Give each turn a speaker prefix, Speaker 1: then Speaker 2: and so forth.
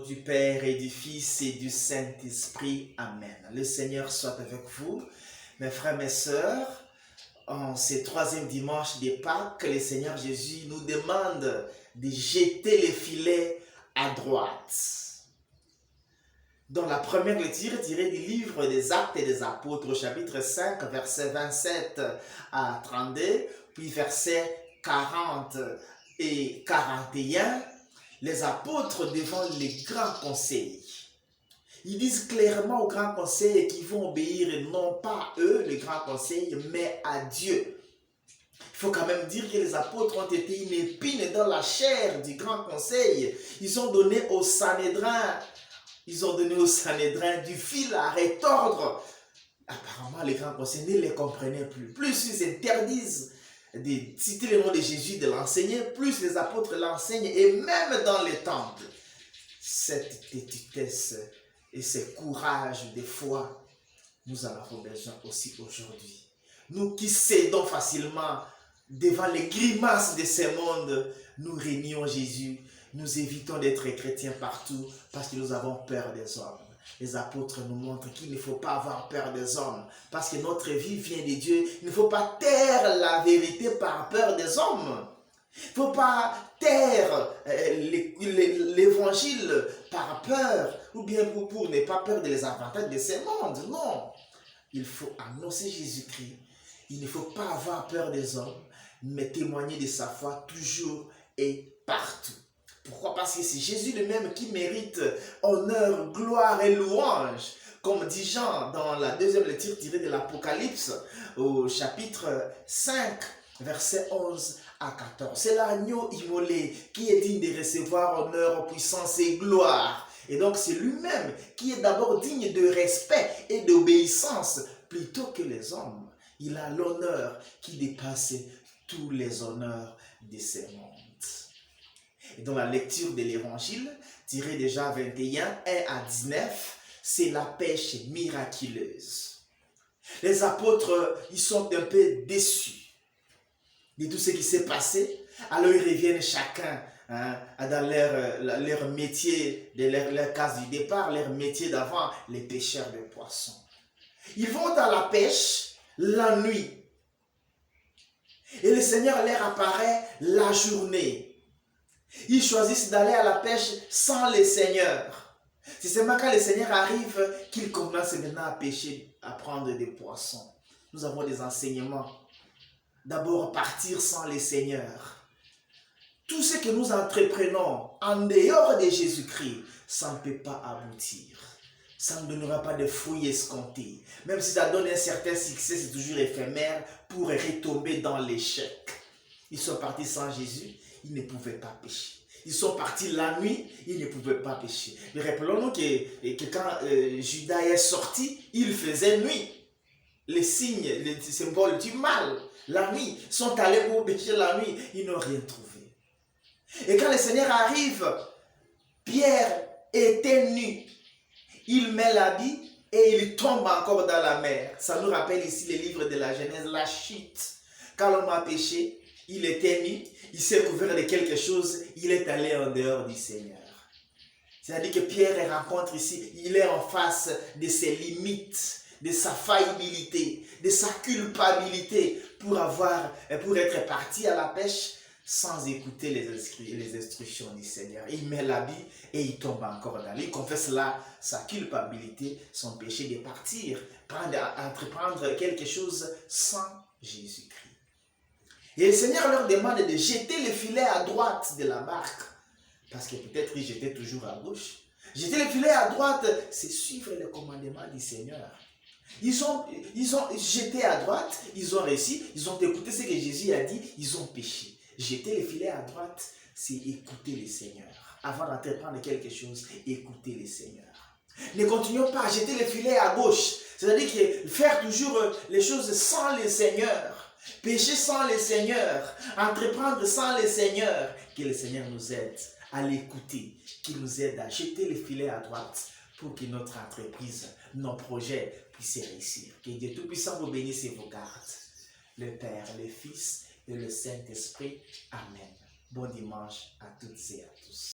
Speaker 1: du Père et du Fils et du Saint-Esprit. Amen. Le Seigneur soit avec vous, mes frères, mes sœurs. En ce troisième dimanche des Pâques, le Seigneur Jésus nous demande de jeter les filets à droite. Dans la première lecture tirée du livre des Actes et des Apôtres, au chapitre 5, versets 27 à 32, puis versets 40 et 41, les apôtres devant le grand conseil. Ils disent clairement au grand conseil qu'ils vont obéir non pas à eux, le grand conseil, mais à Dieu. Il faut quand même dire que les apôtres ont été une épine dans la chair du grand conseil. Ils ont donné au Sanhédrin du fil à retordre. Apparemment, les grands conseils ne les comprenaient plus. Plus ils interdisent de citer le nom de Jésus, de l'enseigner, plus les apôtres l'enseignent, et même dans les temples. Cette têtitesse et ce courage de foi, nous en avons besoin aussi aujourd'hui. Nous qui cédons facilement devant les grimaces de ce monde, nous régnons Jésus, nous évitons d'être chrétiens partout parce que nous avons peur des hommes. Les apôtres nous montrent qu'il ne faut pas avoir peur des hommes parce que notre vie vient de Dieu. Il ne faut pas taire la vérité par peur des hommes. Il ne faut pas taire l'évangile par peur ou bien pour ne pas perdre les avantages de ce monde. Non, il faut annoncer Jésus-Christ. Il ne faut pas avoir peur des hommes, mais témoigner de sa foi toujours et partout. Pourquoi? Parce que c'est Jésus lui-même qui mérite honneur, gloire et louange. Comme dit Jean dans la deuxième lecture tirée de l'Apocalypse, au chapitre 5, versets 11 à 14. C'est l'agneau immolé qui est digne de recevoir honneur, puissance et gloire. Et donc c'est lui-même qui est d'abord digne de respect et d'obéissance plutôt que les hommes. Il a l'honneur qui dépasse tous les honneurs de ce monde. Et dans la lecture de l'évangile, tirée de Jean 21, 1 à 19, c'est la pêche miraculeuse. Les apôtres, ils sont un peu déçus de tout ce qui s'est passé. Alors ils reviennent chacun dans leur métier, de leur case du départ, leur métier d'avant, les pêcheurs de poissons. Ils vont à la pêche la nuit. Et le Seigneur leur apparaît la journée. Ils choisissent d'aller à la pêche sans le Seigneur. C'est seulement quand le Seigneur arrive qu'ils commencent maintenant à pêcher, à prendre des poissons. Nous avons des enseignements. D'abord, partir sans le Seigneur. Tout ce que nous entreprenons en dehors de Jésus-Christ, ça ne peut pas aboutir. Ça ne donnera pas de fruits escomptés. Même si ça donne un certain succès, c'est toujours éphémère pour retomber dans l'échec. Ils sont partis sans Jésus, ils ne pouvaient pas pêcher. Ils sont partis la nuit, ils ne pouvaient pas pêcher. Mais rappelons-nous que quand Judas est sorti, il faisait nuit. Les signes, les symboles du mal, la nuit, sont allés pour pêcher la nuit, ils n'ont rien trouvé. Et quand le Seigneur arrive, Pierre était nu. Il met l'habit et il tombe encore dans la mer. Ça nous rappelle ici les livres de la Genèse, la chute. Quand l'homme a péché, il était nu, il s'est couvert de quelque chose, il est allé en dehors du Seigneur. C'est-à-dire que Pierre rencontre ici, il est en face de ses limites, de sa faillibilité, de sa culpabilité pour être parti à la pêche sans écouter les instructions du Seigneur. Il met l'habit et il tombe encore dans l'eau. Il confesse là sa culpabilité, son péché de partir, entreprendre quelque chose sans Jésus-Christ. Et le Seigneur leur demande de jeter le filet à droite de la barque. Parce que peut-être ils jetaient toujours à gauche. Jeter le filet à droite, c'est suivre le commandement du Seigneur. Ils ont jeté à droite, ils ont réussi, ils ont écouté ce que Jésus a dit, ils ont péché. Jeter le filet à droite, c'est écouter le Seigneur. Avant d'entreprendre quelque chose, écouter le Seigneur. Ne continuons pas à jeter le filet à gauche. C'est-à-dire que faire toujours les choses sans le Seigneur. Pécher sans le Seigneur, entreprendre sans le Seigneur, que le Seigneur nous aide à l'écouter, qu'il nous aide à jeter le filet à droite pour que notre entreprise, nos projets puissent réussir. Que Dieu Tout-Puissant vous bénisse et vous garde. Le Père, le Fils et le Saint-Esprit. Amen. Bon dimanche à toutes et à tous.